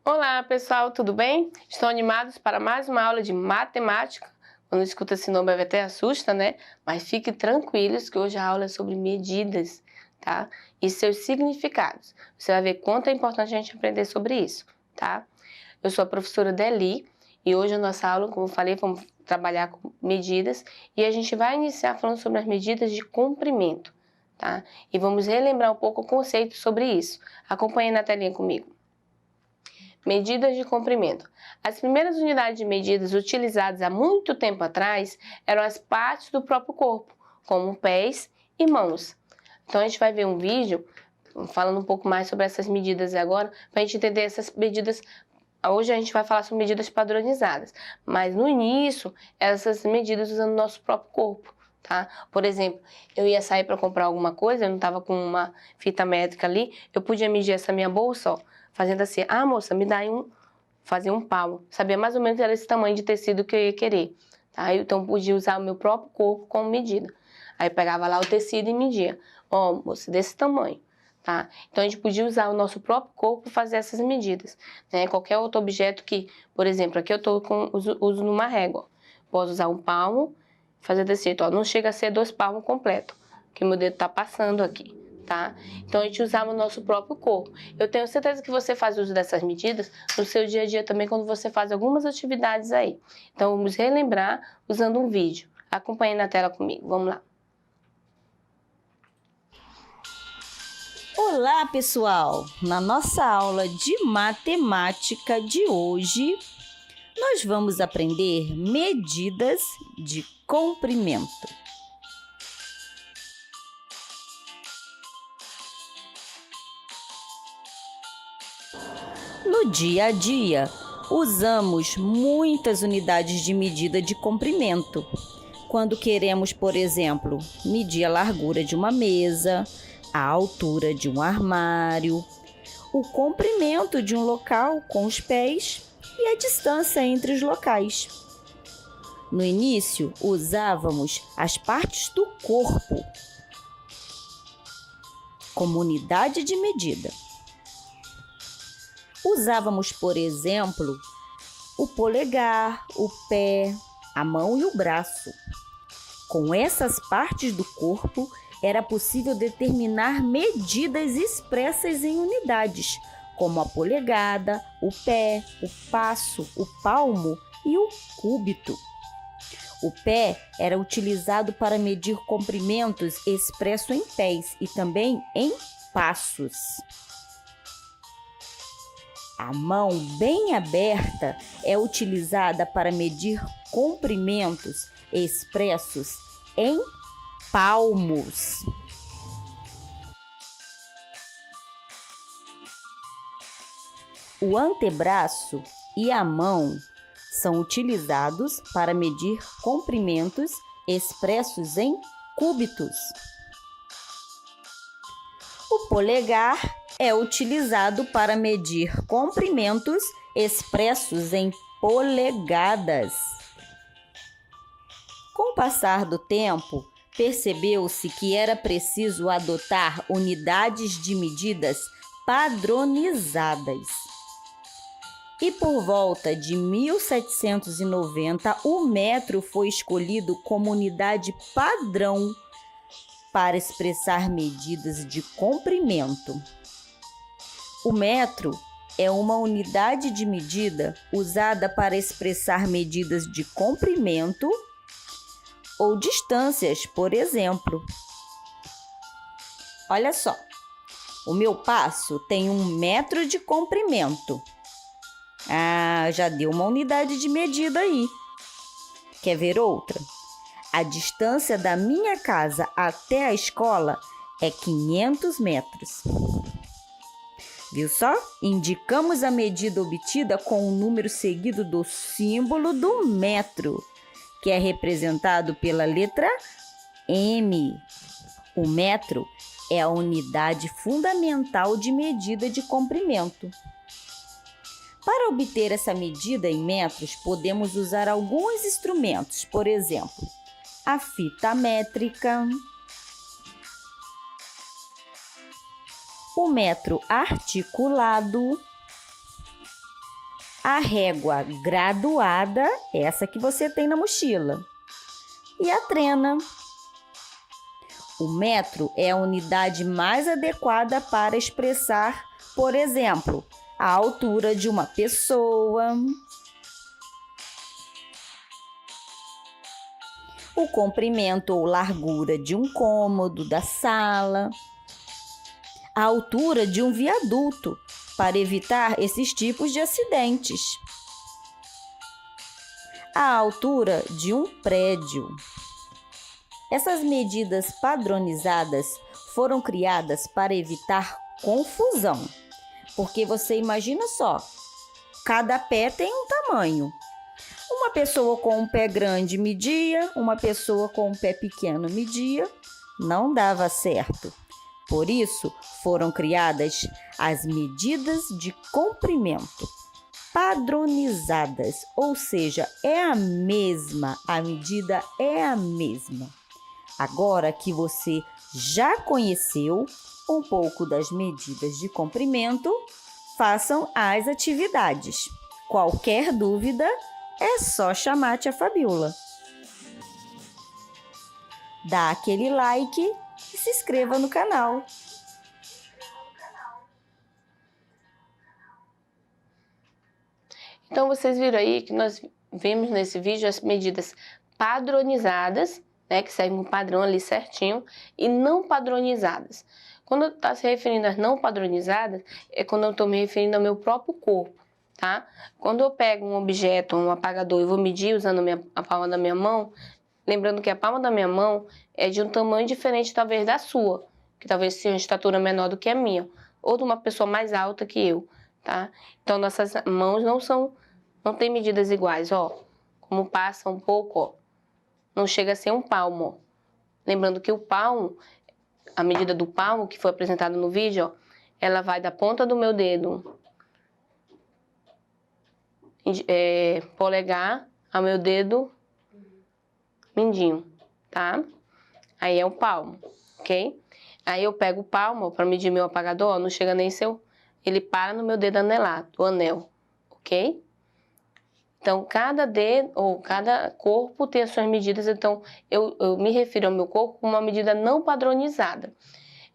Olá, pessoal, tudo bem? Estão animados para mais uma aula de matemática? Quando escuta esse nome até assusta, né? Mas fiquem tranquilos que hoje a aula é sobre medidas, tá? E seus significados. Você vai ver quanto é importante a gente aprender sobre isso, tá? Eu sou a professora Deli e hoje a nossa aula, como eu falei, vamos trabalhar com medidas e a gente vai iniciar falando sobre as medidas de comprimento, tá? E vamos relembrar um pouco o conceito sobre isso. Acompanhe na telinha comigo. Medidas de comprimento. As primeiras unidades de medidas utilizadas há muito tempo atrás eram as partes do próprio corpo, como pés e mãos. Então a gente vai ver um vídeo falando um pouco mais sobre essas medidas agora, para a gente entender essas medidas. Hoje a gente vai falar sobre medidas padronizadas, mas no início, essas medidas usando o nosso próprio corpo, tá? Por exemplo, eu ia sair para comprar alguma coisa, eu não estava com uma fita métrica ali, eu podia medir essa minha bolsa, ó, fazendo assim, moça, me dá aí fazer um palmo. Sabia mais ou menos era esse tamanho de tecido que eu ia querer, tá? Então eu podia usar o meu próprio corpo como medida. Aí eu pegava lá o tecido e media, ó, moça, desse tamanho. Tá? Então a gente podia usar o nosso próprio corpo para fazer essas medidas, né? Qualquer outro objeto que, por exemplo, aqui eu estou uso numa régua, posso usar um palmo, fazer desse jeito, ó, não chega a ser 2 palmos completo, que meu dedo está passando aqui, tá? Então a gente usava o nosso próprio corpo. Eu tenho certeza que você faz uso dessas medidas no seu dia a dia também quando você faz algumas atividades aí. Então vamos relembrar usando um vídeo. Acompanhe na tela comigo, vamos lá. Olá, pessoal! Na nossa aula de matemática de hoje, nós vamos aprender medidas de comprimento. No dia a dia, usamos muitas unidades de medida de comprimento. Quando queremos, por exemplo, medir a largura de uma mesa, a altura de um armário, o comprimento de um local com os pés e a distância entre os locais. No início, usávamos as partes do corpo como unidade de medida. Usávamos, por exemplo, o polegar, o pé, a mão e o braço. Com essas partes do corpo, era possível determinar medidas expressas em unidades, como a polegada, o pé, o passo, o palmo e o cúbito. O pé era utilizado para medir comprimentos expressos em pés e também em passos. A mão bem aberta é utilizada para medir comprimentos expressos em palmos. O antebraço e a mão são utilizados para medir comprimentos expressos em cúbitos. O polegar é utilizado para medir comprimentos expressos em polegadas. Com o passar do tempo, percebeu-se que era preciso adotar unidades de medidas padronizadas. E por volta de 1790, o metro foi escolhido como unidade padrão para expressar medidas de comprimento. O metro é uma unidade de medida usada para expressar medidas de comprimento ou distâncias, por exemplo. Olha só, o meu passo tem 1 metro de comprimento. Já deu uma unidade de medida aí. Quer ver outra? A distância da minha casa até a escola é 500 metros. Viu só? Indicamos a medida obtida com o número seguido do símbolo do metro, que é representado pela letra M. O metro é a unidade fundamental de medida de comprimento. Para obter essa medida em metros, podemos usar alguns instrumentos, por exemplo, a fita métrica, o metro articulado, a régua graduada, essa que você tem na mochila, e a trena. O metro é a unidade mais adequada para expressar, por exemplo, a altura de uma pessoa, o comprimento ou largura de um cômodo da sala, a altura de um viaduto, para evitar esses tipos de acidentes, a altura de um prédio. Essas medidas padronizadas foram criadas para evitar confusão, porque você imagina só, cada pé tem um tamanho. Uma pessoa com um pé grande media, uma pessoa com um pé pequeno media, não dava certo. Por isso, foram criadas as medidas de comprimento, padronizadas, ou seja, é a mesma, a medida é a mesma. Agora que você já conheceu um pouco das medidas de comprimento, façam as atividades. Qualquer dúvida, é só chamar a tia Fabiola. Dá aquele like e se inscreva no canal. Então, vocês viram aí que nós vimos nesse vídeo as medidas padronizadas, né, que segue um padrão ali certinho, e não padronizadas. Quando está se referindo às não padronizadas, é quando eu estou me referindo ao meu próprio corpo, tá? Quando eu pego um objeto, um apagador, e vou medir usando a palma da minha mão, lembrando que a palma da minha mão é de um tamanho diferente, talvez, da sua, que talvez seja uma estatura menor do que a minha, ou de uma pessoa mais alta que eu, tá? Então, nossas mãos não têm medidas iguais, ó. Como passa um pouco, ó. Não chega a ser um palmo, ó. Lembrando que o palmo, a medida do palmo, que foi apresentada no vídeo, ó, ela vai da ponta do meu dedo polegar ao meu dedo mindinho, tá? Aí é o palmo, ok? Aí eu pego o palmo para medir meu apagador, ó, não chega nem ele para no meu dedo anelado, o anel, ok? Então, cada dedo ou cada corpo tem as suas medidas, então eu me refiro ao meu corpo como uma medida não padronizada.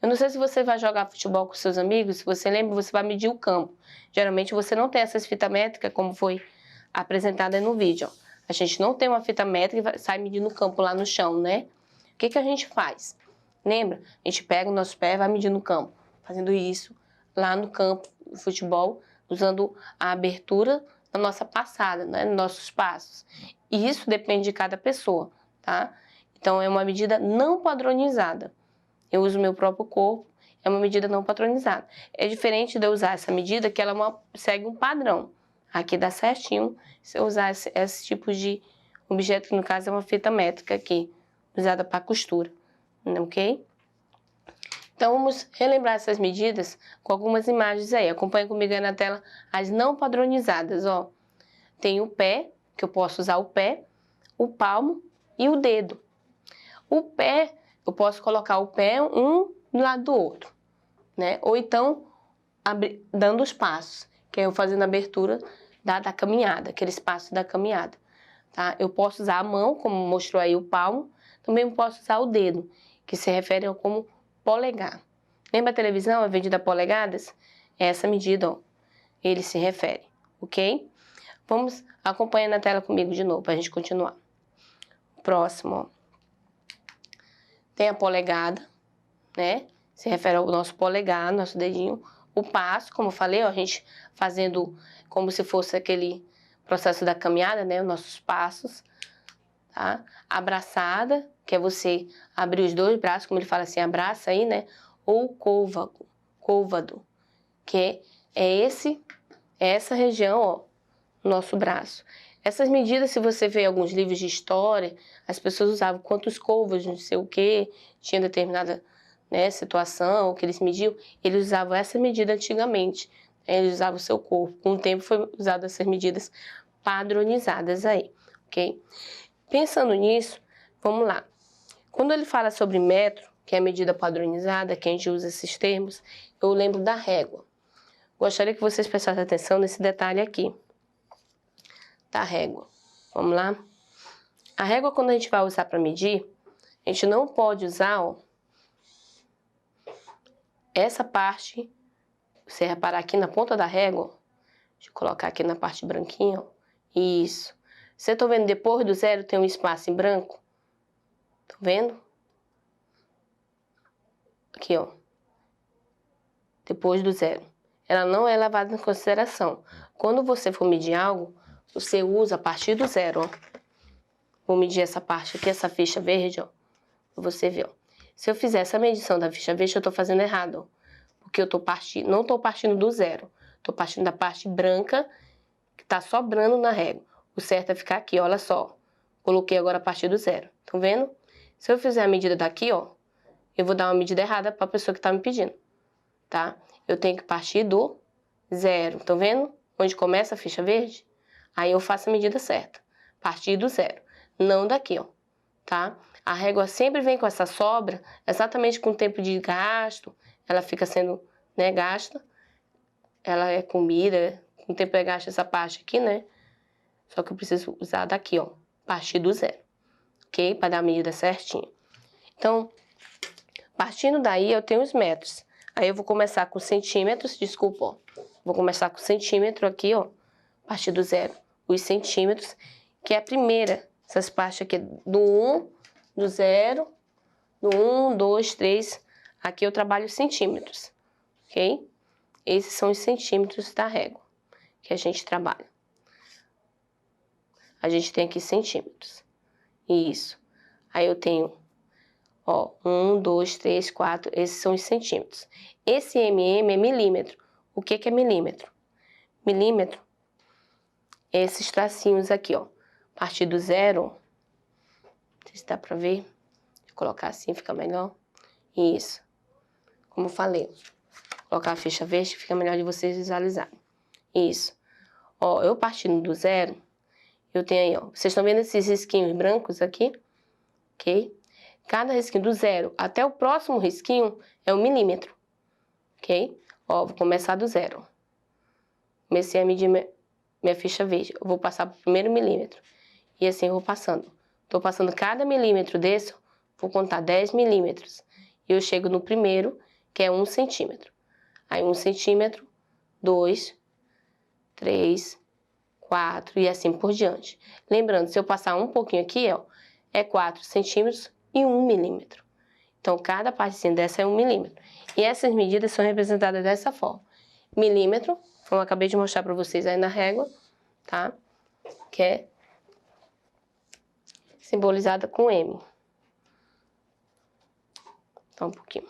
Eu não sei se você vai jogar futebol com seus amigos, se você lembra, você vai medir o campo. Geralmente você não tem essas fitas métricas como foi apresentada no vídeo, ó. A gente não tem uma fita métrica e sai medindo o campo lá no chão, né? O que a gente faz? Lembra? A gente pega o nosso pé e vai medir no campo, fazendo isso lá no campo de futebol, usando a abertura da nossa passada, né? Nossos passos. E isso depende de cada pessoa, tá? Então, é uma medida não padronizada. Eu uso o meu próprio corpo, é uma medida não padronizada. É diferente de eu usar essa medida, que ela segue um padrão. Aqui dá certinho se eu usar esse tipo de objeto, que no caso é uma fita métrica aqui, usada para costura, ok? Então, vamos relembrar essas medidas com algumas imagens aí. Acompanhe comigo aí na tela as não padronizadas, ó. Tem o pé, que eu posso usar o pé, o palmo e o dedo. O pé, eu posso colocar o pé um do lado do outro, né? Ou então, dando os passos, que é eu fazendo a abertura da caminhada, aquele espaço da caminhada, tá? Eu posso usar a mão, como mostrou aí o palmo, também posso usar o dedo, que se refere ao como polegar. Lembra a televisão, é vendida a polegadas? É essa medida, ó, ele se refere, ok? Vamos acompanhar na tela comigo de novo, para a gente continuar. Próximo, ó. Tem a polegada, né? Se refere ao nosso polegar, nosso dedinho. O passo, como eu falei, ó, a gente fazendo como se fosse aquele processo da caminhada, né? Os nossos passos, tá? Abraçada, que é você abrir os dois braços, como ele fala assim, abraça aí, né? Ou côvado, que é essa região, ó, nosso braço. Essas medidas, se você vê alguns livros de história, as pessoas usavam quantos côvados, não sei o que, tinha determinada, né, situação que eles mediam, eles usavam essa medida antigamente. Eles usavam o seu corpo. Com o tempo foi usado essas medidas padronizadas aí, ok? Pensando nisso, vamos lá. Quando ele fala sobre metro, que é a medida padronizada, que a gente usa esses termos, eu lembro da régua. Gostaria que vocês prestassem atenção nesse detalhe aqui. da régua. Vamos lá? A régua, quando a gente vai usar para medir, a gente não pode usar, ó, essa parte, você reparar aqui na ponta da régua, deixa eu colocar aqui na parte branquinha, ó, isso. Você tá vendo depois do zero tem um espaço em branco? Tá vendo? Aqui, ó. Depois do zero. Ela não é levada em consideração. Quando você for medir algo, você usa a partir do zero, ó. Vou medir essa parte aqui, essa ficha verde, ó. Pra você ver, ó. Se eu fizer essa medição da ficha verde, eu tô fazendo errado, ó. Porque eu tô partindo, não tô partindo do zero. Tô partindo da parte branca que tá sobrando na régua. O certo é ficar aqui, olha só. Coloquei agora a partir do zero. Estão vendo? Se eu fizer a medida daqui, ó, eu vou dar uma medida errada para a pessoa que tá me pedindo, tá? Eu tenho que partir do zero. Estão vendo? Onde começa a ficha verde? Aí eu faço a medida certa. Partir do zero. Não daqui, ó, tá? A régua sempre vem com essa sobra, exatamente com o tempo de gasto. Ela fica sendo, né, gasta. Ela é comida, com o tempo é gasto essa parte aqui, né? Só que eu preciso usar daqui, ó, partir do zero, ok? Para dar a medida certinha. Então, partindo daí, eu tenho os metros. Aí eu vou começar com centímetros, desculpa, ó. Vou começar com centímetro aqui, ó, partir do zero, os centímetros, que é a primeira, essas partes aqui, do 1, do 0, do 1, 2, 3, aqui eu trabalho centímetros, ok? Esses são os centímetros da régua que a gente trabalha. A gente tem aqui centímetros. Isso. Aí eu tenho, ó, 1, 2, 3, 4, esses são os centímetros. Esse mm é milímetro. O que é milímetro? Milímetro é esses tracinhos aqui, ó. A partir do zero, não sei se dá pra ver. Vou colocar assim, fica melhor. Isso. Como eu falei, colocar a ficha verde fica melhor de vocês visualizarem. Isso. Ó, eu partindo do zero, eu tenho aí, ó. Vocês estão vendo esses risquinhos brancos aqui? Ok? Cada risquinho do zero até o próximo risquinho é 1 milímetro. Ok? Ó, vou começar do zero. Comecei a medir minha ficha verde. Eu vou passar pro primeiro milímetro. E assim eu vou passando. Tô passando cada milímetro desse, vou contar 10 milímetros. E eu chego no primeiro, que é 1 centímetro. Aí 1 centímetro, 2, 3, 4 e assim por diante. Lembrando, se eu passar um pouquinho aqui, ó, é 4 centímetros e 1 milímetro. Então, cada partezinha dessa é 1 milímetro. E essas medidas são representadas dessa forma. Milímetro, como eu acabei de mostrar para vocês aí na régua, tá? Que é simbolizada com M. Então, um pouquinho.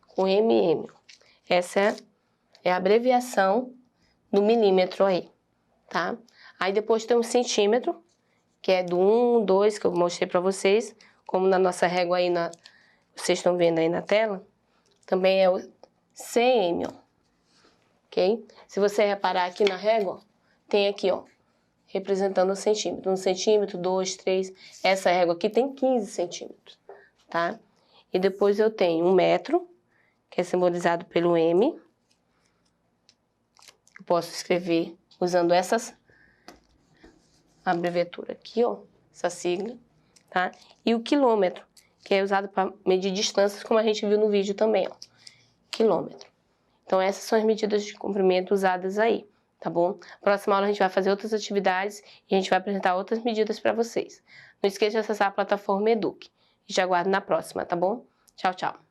Com MM. Essa é a abreviação do milímetro aí, tá? Aí depois tem um centímetro, que é do 1, 2, que eu mostrei para vocês, como na nossa régua aí, vocês estão vendo aí na tela, também é o cm, ó, ok? Se você reparar aqui na régua, tem aqui, ó, representando o centímetro, 1 centímetro, 2, 3, essa régua aqui tem 15 centímetros, tá? E depois eu tenho 1 metro, que é simbolizado pelo M. Eu posso escrever usando essas abreviatura aqui, ó, essa sigla, tá? E o quilômetro, que é usado para medir distâncias, como a gente viu no vídeo também, ó, quilômetro. Então essas são as medidas de comprimento usadas aí, tá bom? Próxima aula a gente vai fazer outras atividades e a gente vai apresentar outras medidas para vocês. Não esqueça de acessar a plataforma Eduque. E te aguardo na próxima, tá bom? Tchau, tchau.